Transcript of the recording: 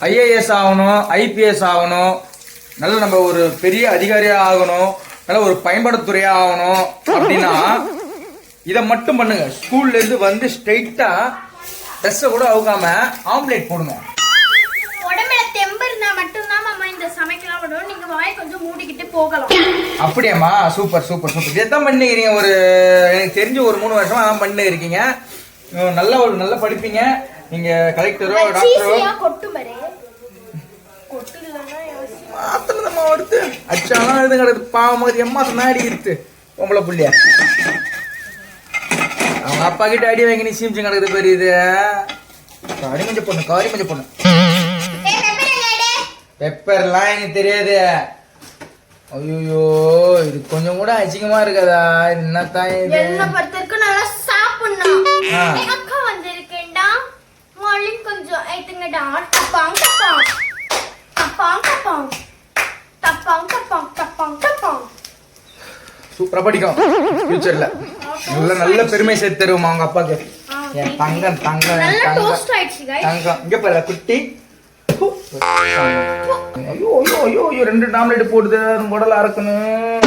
IAS ஆகணும், IPS ஆகணும், நல்ல நம்ம ஒரு பெரிய அதிகாரியாக ஆகணும், நல்ல ஒரு பயன்படுத்துறையா ஆகணும் அப்படின்னா இதை மட்டும் பண்ணுங்க. ஸ்கூல்ல இருந்து வந்து ஸ்ட்ரெயிட்டா ட்ரெஸ்ஸை கூட அவுக்காம ஆம்லேட் போடுங்க. உடம்புல தெம்பு இருந்தா மட்டும்தான் மாமா இந்த சமைக்கலாம் விடுவோம். நீங்க வாயை கொஞ்சம் மூடிக்கிட்டு போகலாம். அப்படியாம்மா? Super super super. இதான் பண்ணிக்கிறீங்க. ஒரு எனக்கு தெரிஞ்சு ஒரு 3 வருஷமா அதான் பண்ணி இருக்கீங்க. நல்ல படிப்பீங்க. நீங்க கலெக்டரோ டாக்டரோ கொட்டு மாதிரி மாத்திரமா எடுத்து அச்சாலாம் எழுது கிடக்கு. பாவம் மாதிரி அம்மா நாடி இருக்கு பொம்பளை புள்ளியா. அவங்க அப்பா கிட்ட அடி வாங்கி நீ சீமிச்சு கிடக்குது பெரிய இது. காரி மஞ்சள் பொண்ணு பெப்பர்லாம் எனக்கு தெரியாது. ஐயோ இது கொஞ்சம் கூட அசிங்கமா இருக்காதா? இது என்னத்தான் இது? என்ன பொறுத்தவரைக்கும் நல்லா சாப்பிடணும். அக்கா வந்திருக்கேன்டா, மார்னிங் கொஞ்சம் ஐத்துங்கடா. டப்பாங் டப்பாங் டப்பாங் டப்பாங் டப்பாங் டப்பாங் டப்பாங் டப்பாங். சூப்பரா படிக்கும் ஃபியூச்சர்ல. நல்ல பெருமை சேர்த்து தருவோம் அவங்க அப்பாக்கு. என் தங்கம் தங்கம் தங்கம். இங்க பாரு குட்டி. ஐயோ ஐயோ ஐயோ 2 ஆம்லெட் போடுது. உடலா இருக்கணும்.